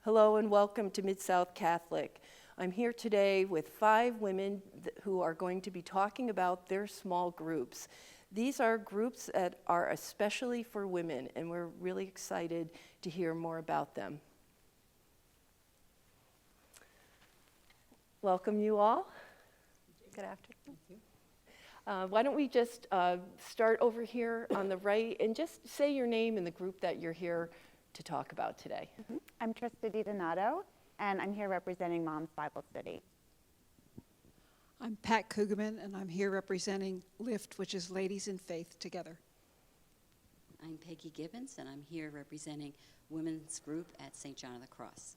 Hello and welcome to Mid-South Catholic. I'm here today with 5 women who are going to be talking about their small groups. These are groups that are especially for women, and we're really excited to hear more about them. Welcome you all. Good afternoon. Thank you. Why don't we just start over here on the right and just say your name and the group that you're here to talk about today. I'm Trista DiDonato, and I'm here representing Mom's Bible Study. I'm Pat Kugelman, and I'm here representing LIFT, which is Ladies in Faith Together. I'm Peggy Gibbons, and I'm here representing Women's Group at St. John of the Cross.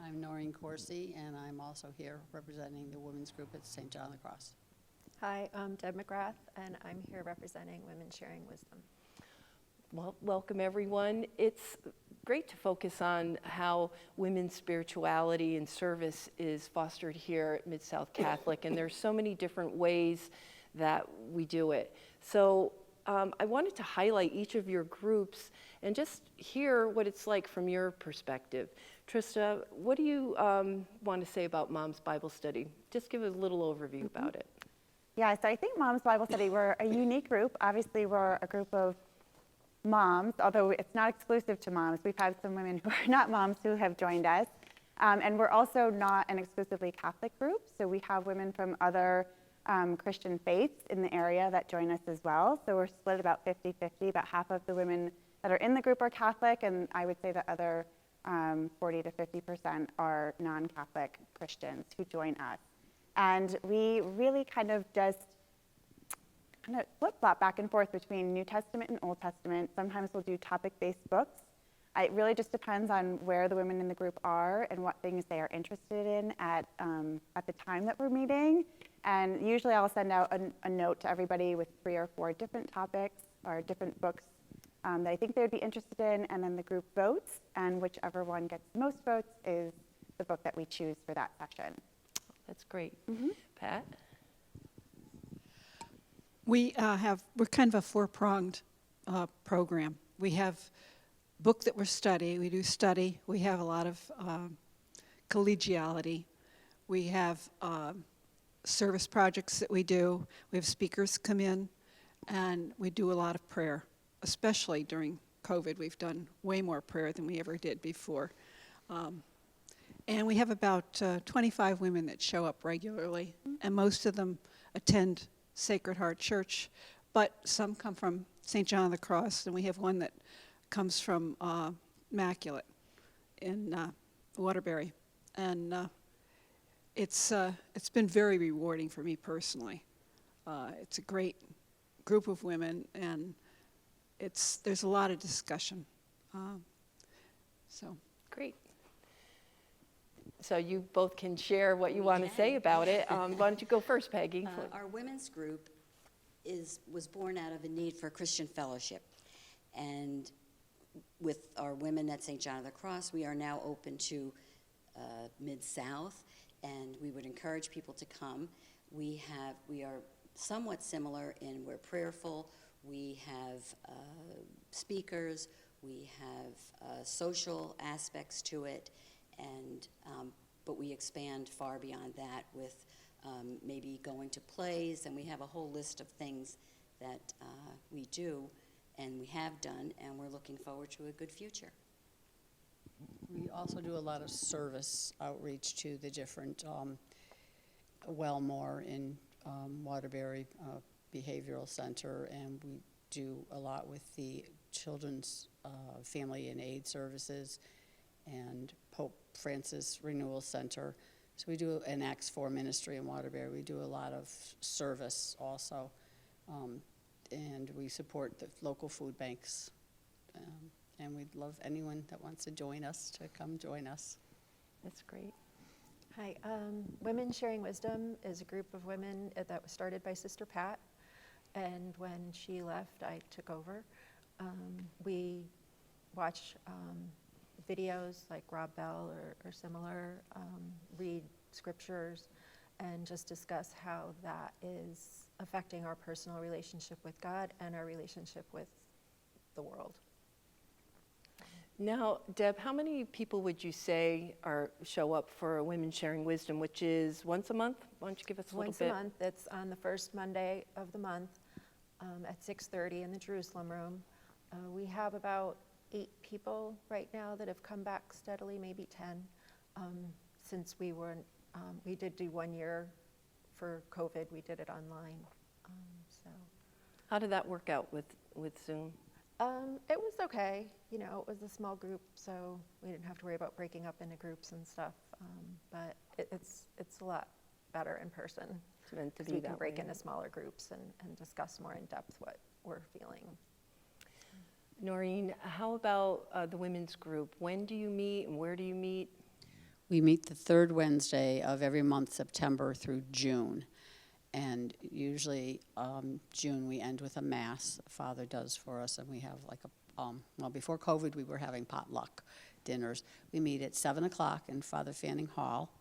I'm Noreen Corsi, and I'm also here representing the Women's Group at St. John of the Cross. Hi, I'm Deb McGrath, and I'm here representing Women Sharing Wisdom. Well, welcome everyone. It's great to focus on how women's spirituality and service is fostered here at Mid-South Catholic, and there's so many different ways that we do it. So I wanted to highlight each of your groups and just hear what it's like from your perspective. Trista, what do you want to say about Mom's Bible Study? Just give a little overview about it. Yeah, so I think Mom's Bible Study, we're a unique group. Obviously, we're a group of moms, although it's not exclusive to moms. We've had some women who are not moms who have joined us. And we're also not an exclusively Catholic group, so we have women from other Christian faiths in the area that join us as well. So we're split about 50-50. About half of the women that are in the group are Catholic, and I would say the other 40 to 50% are non-Catholic Christians who join us. And we really kind of just flip-flop back and forth between New Testament and Old Testament. Sometimes we'll do topic-based books. It really just depends on where the women in the group are and what things they are interested in at the time that we're meeting. And usually I'll send out a note to everybody with 3 or 4 different topics or different books that I think they would be interested in, and then the group votes, and whichever one gets the most votes is the book that we choose for that session. That's great. Pat? We're kind of a 4-pronged program. We have book that we're studying. We do study. We have a lot of collegiality. We have service projects that we do. We have speakers come in, and we do a lot of prayer, especially during COVID. We've done way more prayer than we ever did before. And we have about 25 women that show up regularly, and most of them attend Sacred Heart Church, but some come from St. John of the Cross, and we have one that comes from Immaculate in Waterbury. And it's been very rewarding for me personally. It's a great group of women, and there's a lot of discussion. So Great. So you both can share what you want to say about it. Why don't you go first, Peggy? Our women's group was born out of a need for Christian fellowship. And with our women at St. John of the Cross, we are now open to Mid-South, and we would encourage people to come. We are somewhat similar in we're prayerful, we have speakers, we have social aspects to it, and but we expand far beyond that with maybe going to plays, and we have a whole list of things that we do and we have done, and we're looking forward to a good future. We also do a lot of service outreach to the different Wellmore in Waterbury Behavioral Center, and we do a lot with the Children's Family and Aid Services and Pope Francis Renewal Center. So we do an Acts 4 ministry in Waterbury. We do a lot of service also. And we support the local food banks. And we'd love anyone that wants to join us to come join us. That's great. Hi, Women Sharing Wisdom is a group of women that was started by Sister Pat, and when she left, I took over. We watch videos like Rob Bell or similar, read scriptures, and just discuss how that is affecting our personal relationship with God and our relationship with the world. Now, Deb, how many people would you say show up for Women Sharing Wisdom, which is once a month? Why don't you give us a little Once bit? a month, it's on the first Monday of the month at 6:30 in the Jerusalem room. We have about 8 people right now that have come back steadily, maybe 10, since we did do 1 year for COVID. We did it online. So How did that work out with Zoom? it was okay. You know, it was a small group, so we didn't have to worry about breaking up into groups and stuff. But it's a lot better in person. It's meant to Because be we that can break way. into smaller groups and discuss more in depth what we're feeling. Noreen, how about the women's group? When do you meet and where do you meet? We meet the third Wednesday of every month, September through June. And usually June we end with a mass Father does for us, and we have like well, before COVID we were having potluck dinners. We meet at 7 o'clock in Father Fanning Hall.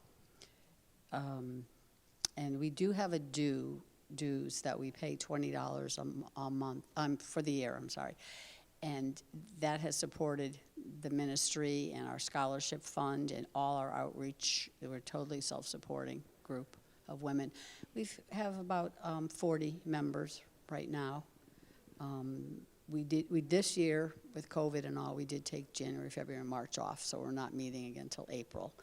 And we do have a dues that we pay $20 a month, for the year, I'm sorry. And that has supported the ministry and our scholarship fund and all our outreach. We're a totally self-supporting group of women. We have about 40 members right now. We this year with COVID and all, we did take January, February, and March off, so we're not meeting again until April.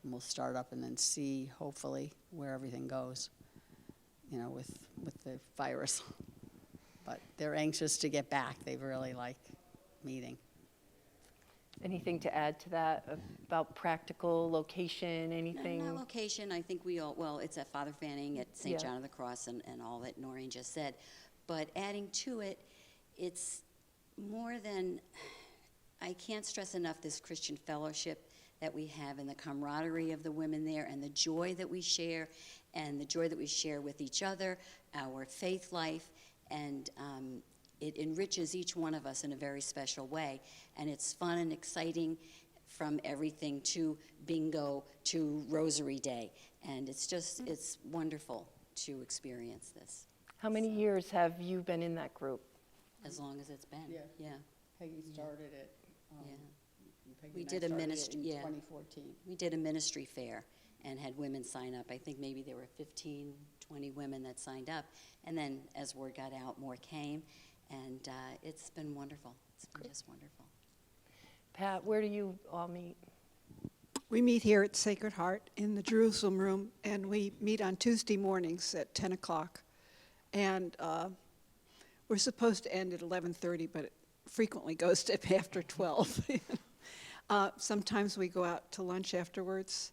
And we'll start up and then see, hopefully, where everything goes, you know, with the virus. But they're anxious to get back. They really like meeting. Anything to add to that about practical location, anything? No location, I think it's at Father Fanning at St. Yeah. John of the Cross and all that Noreen just said. But adding to it, it's more than, I can't stress enough this Christian fellowship that we have and the camaraderie of the women there and the joy that we share and the joy that we share with each other, our faith life, and it enriches each one of us in a very special way. And it's fun and exciting, from everything to bingo to Rosary Day. And it's wonderful to experience this, How many years have you been in that group? as long as it's been. Yeah. Peggy started it. Yeah. Peggy We and I did a started it ministry, in yeah. 2014. We did a ministry fair and had women sign up. I think maybe there were 15, 20 women that signed up. And then as word got out, more came. And it's been wonderful. It's been just wonderful. Pat, where do you all meet? We meet here at Sacred Heart in the Jerusalem room, and we meet on Tuesday mornings at 10 o'clock. And we're supposed to end at 11:30, but it frequently goes to after 12. Sometimes we go out to lunch afterwards.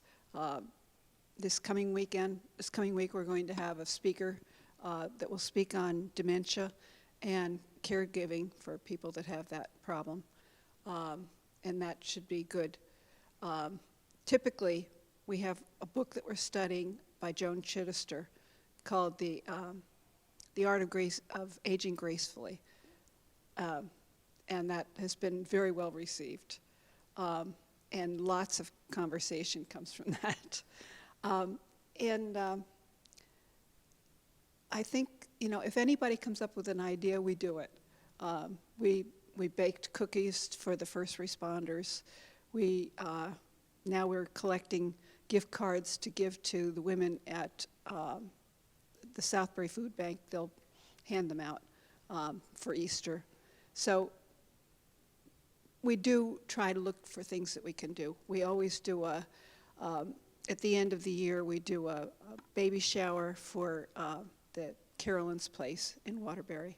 This coming week, we're going to have a speaker that will speak on dementia and caregiving for people that have that problem. And that should be good. Typically, we have a book that we're studying by Joan Chittister called The Art of Aging Gracefully. And that has been very well received. And lots of conversation comes from that. I think, if anybody comes up with an idea, we do it. We baked cookies for the first responders. Now we're collecting gift cards to give to the women at the Southbury Food Bank. They'll hand them out for Easter. So we do try to look for things that we can do. We always do at the end of the year, we do a baby shower for the Carolyn's Place in Waterbury.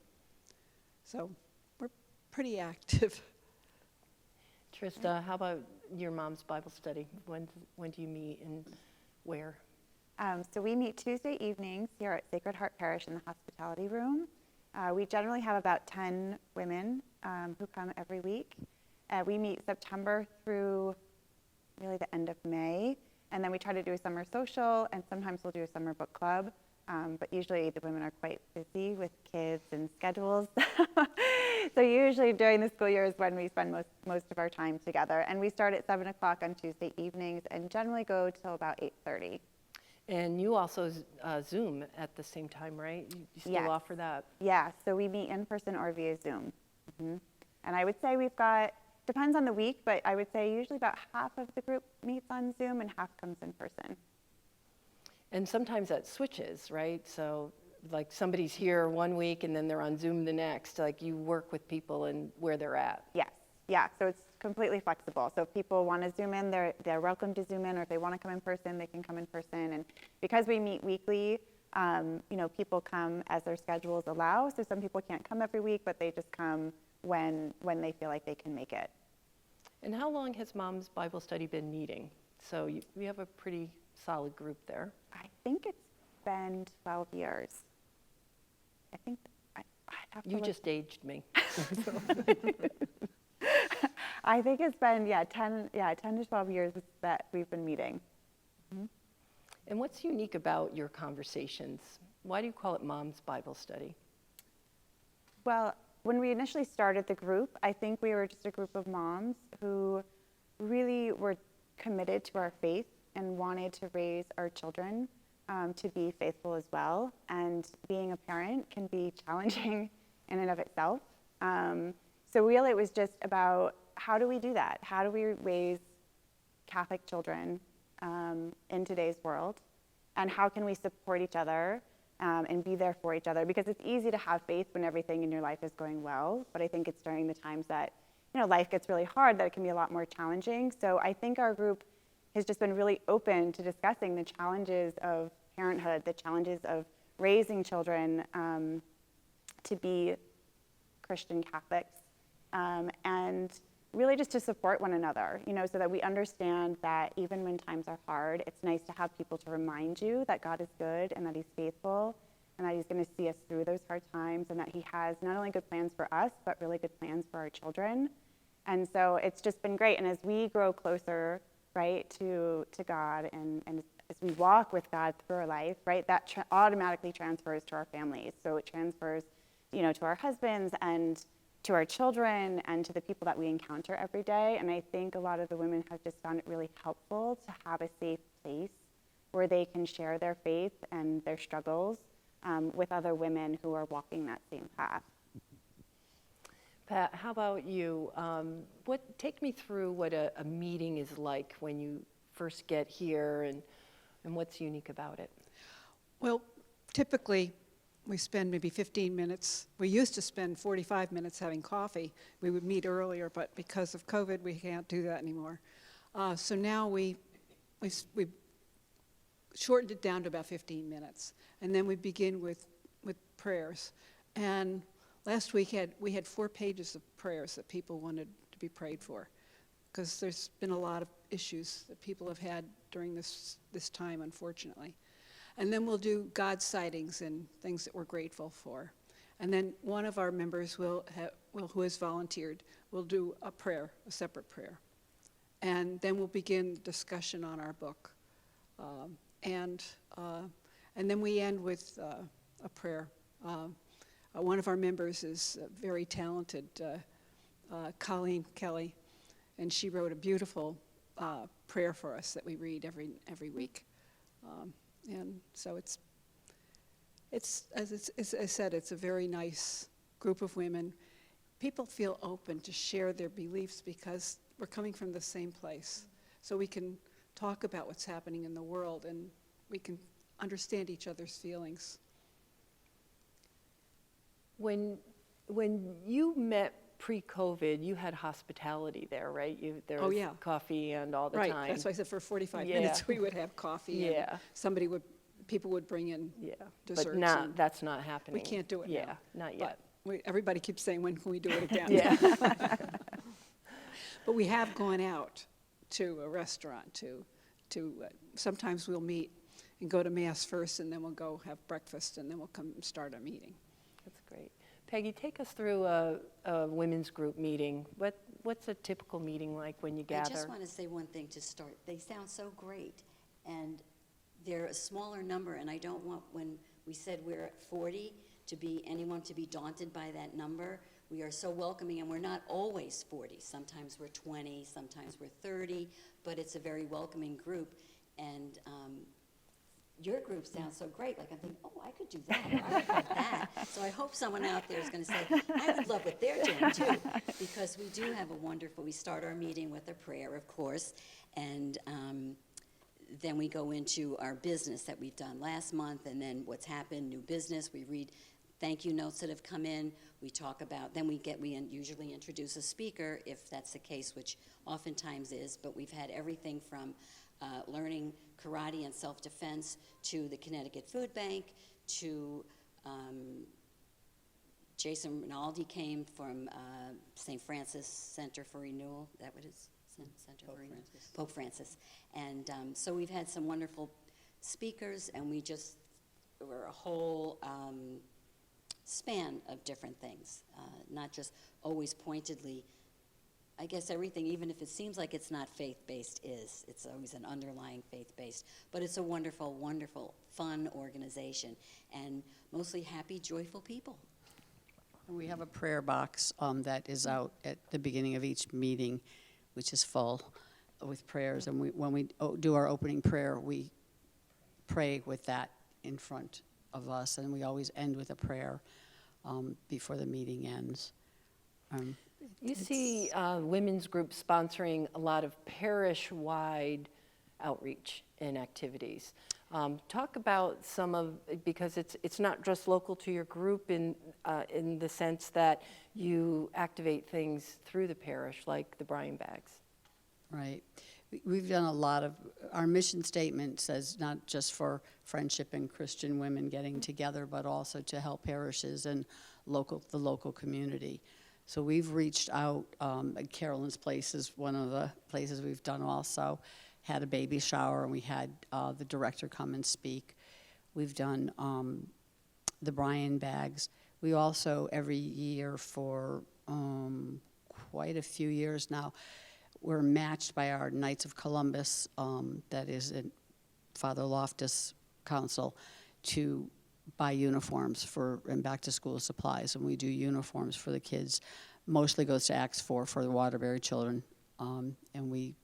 So we're pretty active. Trista, how about your mom's Bible study? When do you meet and where? So we meet Tuesday evenings here at Sacred Heart Parish in the hospitality room. We generally have about 10 women who come every week. We meet September through really the end of May, and then we try to do a summer social, and sometimes we'll do a summer book club. But usually the women are quite busy with kids and schedules. So usually during the school year is when we spend most of our time together. And we start at 7 o'clock on Tuesday evenings and generally go till about 8:30. And you also Zoom at the same time, right? You still Yes. offer that? Yeah, so we meet in person or via Zoom. And I would say we've got depends on the week, but I would say usually about half of the group meets on Zoom and half comes in person. And sometimes that switches, right? So like somebody's here one week and then they're on Zoom the next. Like you work with people and where they're at. Yes, yeah, so it's completely flexible. So if people want to Zoom in, they're welcome to Zoom in, or if they want to come in person, they can come in person. And because we meet weekly, people come as their schedules allow. So some people can't come every week, but they just come when they feel like they can make it. And how long has Mom's Bible Study been meeting? So you have a pretty solid group there. I think it's been 12 years. I think I'd have to You look. just aged me. I think it's been 10 to 12 years that we've been meeting. And what's unique about your conversations? Why do you call it Mom's Bible Study? Well, when we initially started the group, I think we were just a group of moms who really were committed to our faith and wanted to raise our children to be faithful as well. And being a parent can be challenging in and of itself. So really it was just about, how do we do that? How do we raise Catholic children in today's world? And how can we support each other and be there for each other? Because it's easy to have faith when everything in your life is going well, but I think it's during the times that life gets really hard that it can be a lot more challenging. So I think our group has just been really open to discussing the challenges of parenthood, the challenges of raising children to be Christian Catholics, and really just to support one another, so that we understand that even when times are hard, it's nice to have people to remind you that God is good and that he's faithful and that he's going to see us through those hard times, and that he has not only good plans for us, but really good plans for our children. And so it's just been great. And as we grow closer, right, to God, and as we walk with God through our life, right, that automatically transfers to our families. So it transfers, to our husbands and to our children and to the people that we encounter every day. And I think a lot of the women have just found it really helpful to have a safe place where they can share their faith and their struggles with other women who are walking that same path. Pat, how about you? Take me through what a meeting is like when you first get here and what's unique about it. Well, typically, we spend maybe 15 minutes. We used to spend 45 minutes having coffee. We would meet earlier, but because of COVID, we can't do that anymore. So now we shortened it down to about 15 minutes. And then we begin with prayers. And last week we had 4 pages of prayers that people wanted to be prayed for, because there's been a lot of issues that people have had during this time, unfortunately. And then we'll do God sightings and things that we're grateful for. And then one of our members who has volunteered, will do a prayer, a separate prayer. And then we'll begin discussion on our book. And then we end with a prayer. One of our members is very talented, Colleen Kelly, and she wrote a beautiful prayer for us that we read every week. And so it's as I said, it's a very nice group of women. People feel open to share their beliefs because we're coming from the same place. So we can talk about what's happening in the world, and we can understand each other's feelings. When you met pre-COVID, you had hospitality there, right? There was coffee and all the right. time. Right, that's why I said for 45 minutes we would have coffee. Yeah. And people would bring in desserts. But that's not happening. We can't do it now. Yeah, not yet. But everybody keeps saying, when can we do it again? Yeah. But we have gone out to a restaurant sometimes we'll meet and go to Mass first, and then we'll go have breakfast, and then we'll come and start our meeting. That's great. Peggy, take us through a women's group meeting. What's a typical meeting like when you gather? I just want to say one thing to start. They sound so great, and they're a smaller number, and I don't want, when we said we're at 40, anyone to be daunted by that number. We are so welcoming, and we're not always 40. Sometimes we're 20, sometimes we're 30, but it's a very welcoming group, and your group sounds so great. Like I'm thinking, oh, I could do that, or I would love that. So I hope someone out there is going to say, I would love what they're doing too, because we do have a wonderful. We start our meeting with a prayer, of course, and then we go into our business that we've done last month, and then what's happened, new business. We read thank you notes that have come in. We talk about, then we usually introduce a speaker if that's the case, which oftentimes is, but we've had everything from learning karate and self-defense to the Connecticut Food Bank to Jason Rinaldi came from St. Francis Center for Renewal. That what is Center for Renewal? Pope Francis. And so we've had some wonderful speakers, and we're a whole span of different things, not just always pointedly. I guess everything, even if it seems like it's not faith-based, it's always an underlying faith-based. But it's a wonderful, wonderful, fun organization, and mostly happy, joyful people. And we have a prayer box that is out at the beginning of each meeting, which is full with prayers. And when we do our opening prayer, we pray with that in front of us, and we always end with a prayer before the meeting ends. You see women's groups sponsoring a lot of parish-wide outreach and activities. Talk about some of, because it's not just local to your group in the sense that you activate things through the parish, like the Bryan Bags. Right. We've done a lot of, our mission statement says not just for friendship and Christian women getting together, but also to help parishes and the local community. So we've reached out, Carolyn's Place is one of the places we've done also, had a baby shower, and we had the director come and speak. We've done the Bryan Bags. We also, every year for quite a few years now, we're matched by our Knights of Columbus, that is in Father Loftus Council, to buy uniforms and back-to-school supplies, and we do uniforms for the kids. Mostly goes to Acts 4 for the Waterbury children, and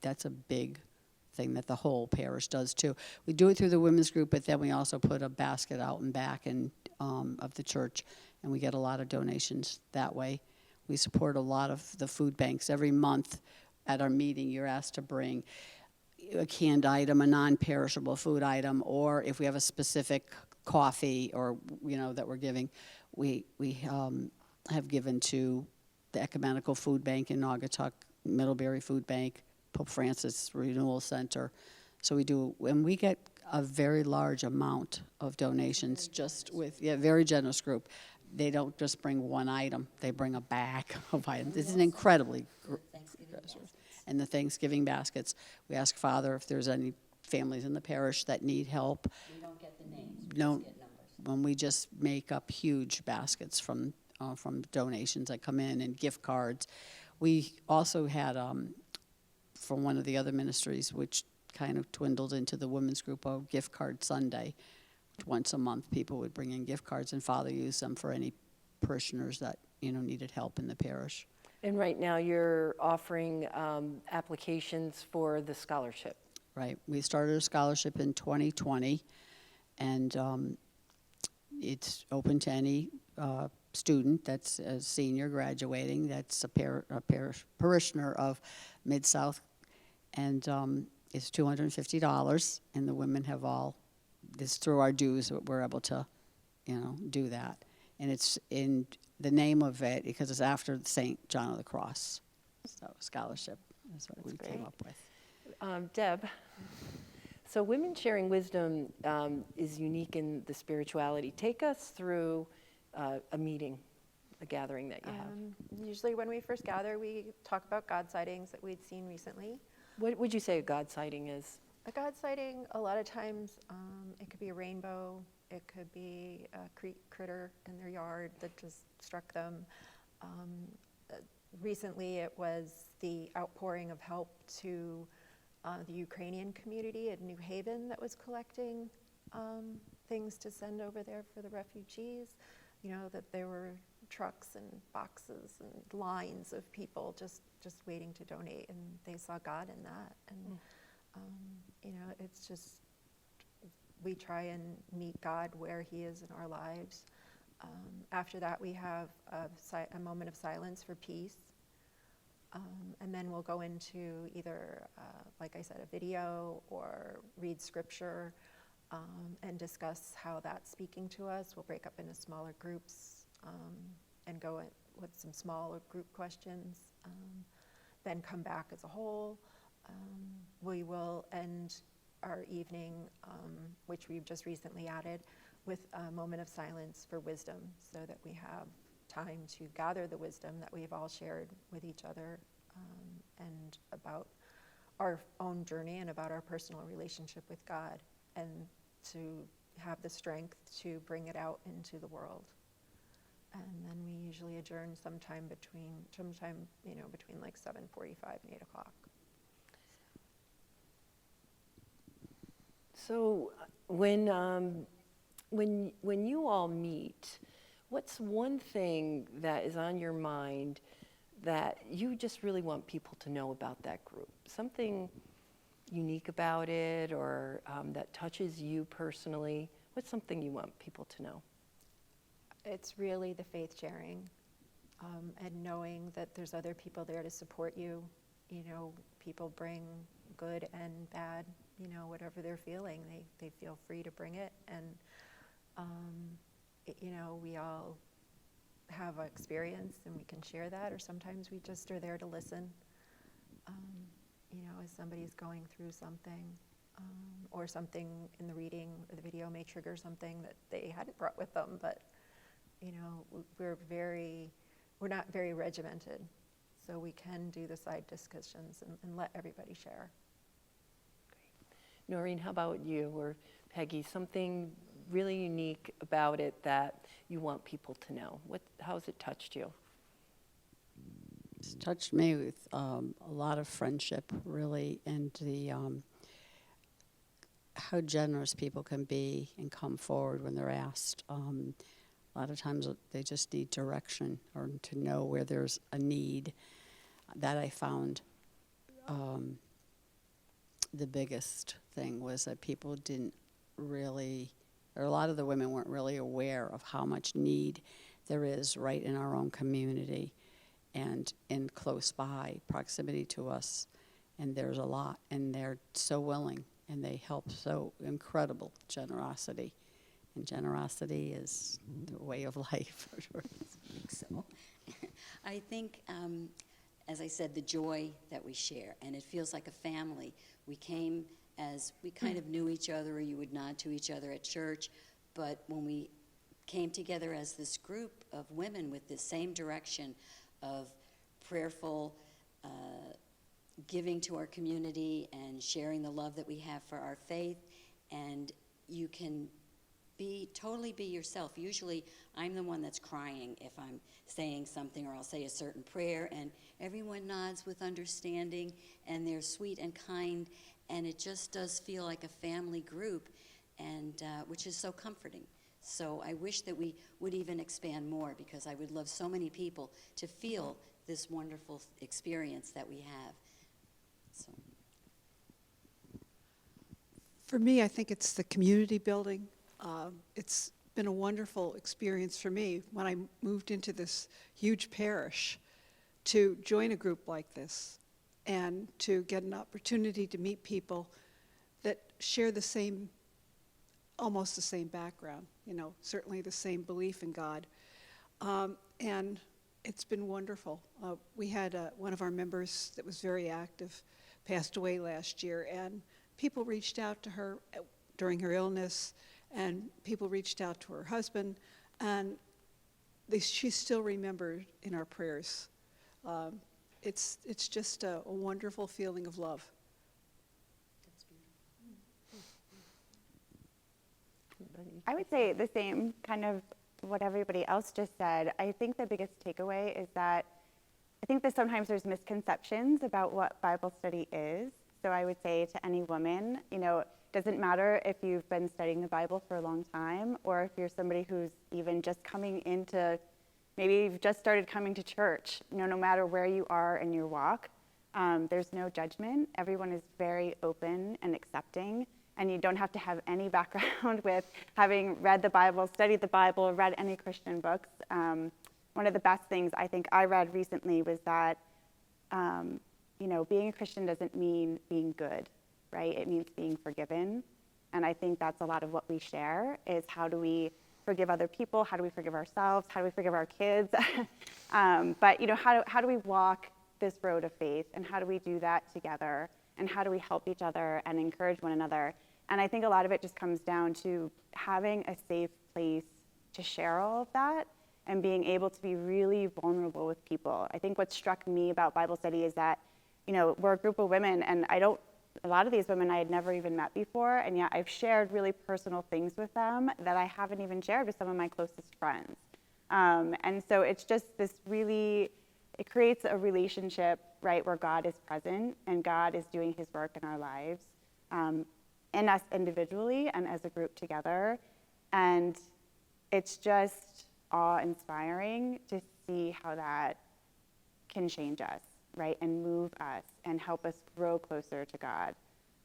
that's a big thing that the whole parish does too. We do it through the women's group, but then we also put a basket out and back of the church, and we get a lot of donations that way. We support a lot of the food banks. Every month at our meeting, you're asked to bring a canned item, a non-perishable food item, or if we have a specific coffee or that we're giving, we have given to the Ecumenical Food Bank in Naugatuck, Middlebury Food Bank, Pope Francis Renewal Center. So we do, and we get a very large amount of donations just with, very generous group. They don't just bring one item, they bring a bag of items. It's an incredibly and the Thanksgiving baskets. We ask Father if there's any families in the parish that need help. We don't get the names, we No, just get numbers. when we just make up huge baskets from donations that come in and gift cards. We also had from one of the other ministries, which kind of dwindled into the women's group, a gift card Sunday. Once a month, people would bring in gift cards, and Father used them for any parishioners that needed help in the parish. And right now you're offering applications for the scholarship. Right. We started a scholarship in 2020, and it's open to any student that's a senior graduating, that's a parishioner of Mid-South, and it's $250, and the women have this through our dues that we're able to, do that. And it's in the name of it, because it's after St. John of the Cross. So scholarship is what we came up with. Deb, so Women Sharing Wisdom is unique in the spirituality. Take us through a meeting, a gathering that you have. Usually when we first gather, we talk about God sightings that we'd seen recently. What would you say a God sighting is? A God sighting, a lot of times, it could be a rainbow, it could be a critter in their yard that just struck them. Recently, it was the outpouring of help to the Ukrainian community in New Haven that was collecting things to send over there for the refugees. That there were trucks and boxes and lines of people just waiting to donate, and they saw God in that. And it's just we try and meet God where He is in our lives. After that, we have a moment of silence for peace. And then we'll go into either, like I said, a video or read scripture and discuss how that's speaking to us. We'll break up into smaller groups and go with some smaller group questions, then come back as a whole. We will end our evening, which we've just recently added, with a moment of silence for wisdom, so that we have time to gather the wisdom that we've all shared with each other, and about our own journey and about our personal relationship with God, and to have the strength to bring it out into the world. And then we usually adjourn sometime between like 7:45 and 8 o'clock. So when you all meet, what's one thing that is on your mind that you just really want people to know about that group? Something unique about it, or that touches you personally? What's something you want people to know? It's really the faith sharing, and knowing that there's other people there to support you. You know, people bring good and bad, whatever they're feeling, they feel free to bring it. And, we all have experience and we can share that, or sometimes we just are there to listen, as somebody's going through something, or something in the reading or the video may trigger something that they hadn't brought with them, but we're not very regimented, so we can do the side discussions and let everybody share. Noreen, how about you, or Peggy? Something really unique about it that you want people to know. How's it touched you? It's touched me with a lot of friendship, really, and the how generous people can be and come forward when they're asked. A lot of times they just need direction or to know where there's a need. That I found the biggest thing was that people didn't really, or a lot of the women weren't really aware of how much need there is right in our own community and in close by proximity to us. And there's a lot, and they're so willing, and they help so incredible generosity. And generosity is the way of life. So I think, as I said, the joy that we share, and it feels like a family. We came as we kind of knew each other, or you would nod to each other at church, but when we came together as this group of women with this same direction of prayerful giving to our community and sharing the love that we have for our faith, and you can totally be yourself. Usually I'm the one that's crying if I'm saying something, or I'll say a certain prayer, and everyone nods with understanding, and they're sweet and kind, and it just does feel like a family group, and which is so comforting. So I wish that we would even expand more, because I would love so many people to feel this wonderful experience that we have. So. For me, I think it's the community building. It's been a wonderful experience for me when I moved into this huge parish to join a group like this and to get an opportunity to meet people that share the same, almost the same background, certainly the same belief in God. And it's been wonderful. We had one of our members that was very active, passed away last year, and people reached out to her during her illness, and people reached out to her husband, and she's still remembered in our prayers. It's just a wonderful feeling of love. That's beautiful. I would say the same kind of what everybody else just said. I think the biggest takeaway is that I think that sometimes there's misconceptions about what Bible study is. So I would say to any woman, it doesn't matter if you've been studying the Bible for a long time, or if you're somebody who's even just coming into, maybe you've just started coming to church, no matter where you are in your walk, there's no judgment. Everyone is very open and accepting, and you don't have to have any background with having read the Bible, studied the Bible, read any Christian books. One of the best things I think I read recently was that, being a Christian doesn't mean being good, right? It means being forgiven. And I think that's a lot of what we share, is how do we forgive other people? How do we forgive ourselves? How do we forgive our kids? But how do we walk this road of faith, and how do we do that together? And how do we help each other and encourage one another? And I think a lot of it just comes down to having a safe place to share all of that and being able to be really vulnerable with people. I think what struck me about Bible study is that, we're a group of women, and a lot of these women I had never even met before, and yet I've shared really personal things with them that I haven't even shared with some of my closest friends. And so it's just it creates a relationship, right, where God is present and God is doing his work in our lives, in us individually and as a group together. And it's just awe-inspiring to see how that can change us, right, and move us and help us grow closer to God.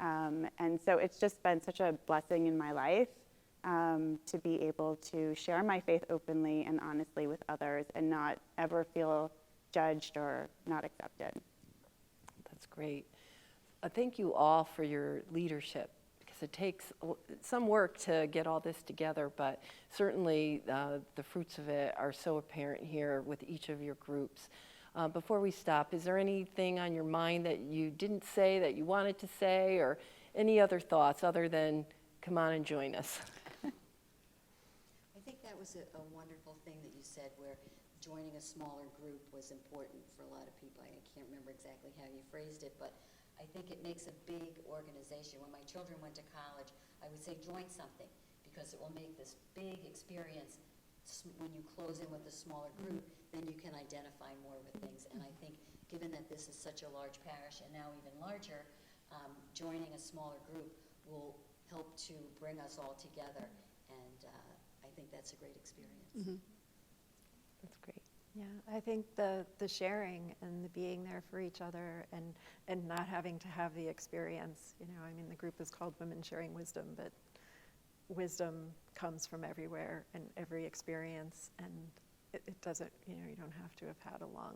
And so it's just been such a blessing in my life to be able to share my faith openly and honestly with others and not ever feel judged or not accepted. That's great. Thank you all for your leadership, because it takes some work to get all this together, but certainly the fruits of it are so apparent here with each of your groups. Before we stop, is there anything on your mind that you didn't say that you wanted to say, or any other thoughts other than come on and join us? I think that was a wonderful thing that you said, where joining a smaller group was important for a lot of people. I can't remember exactly how you phrased it, but I think it makes a big organization. When my children went to college, I would say join something, because it will make this big experience. When you close in with a smaller group, then you can identify more with things. And I think, given that this is such a large parish, and now even larger, joining a smaller group will help to bring us all together. And I think that's a great experience. Mm-hmm. That's great. Yeah, I think the sharing and the being there for each other and not having to have the experience. The group is called Women Sharing Wisdom, but wisdom comes from everywhere and every experience, and it doesn't, you don't have to have had a long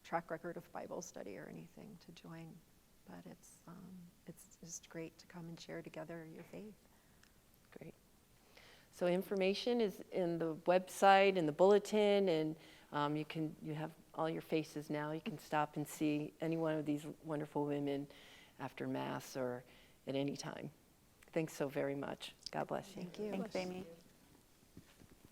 track record of Bible study or anything to join, but it's just great to come and share together your faith. Great. So information is in the website, in the bulletin, and you have all your faces now. You can stop and see any one of these wonderful women after Mass or at any time. Thanks so very much. God bless you. Thank you. Thanks, Amy.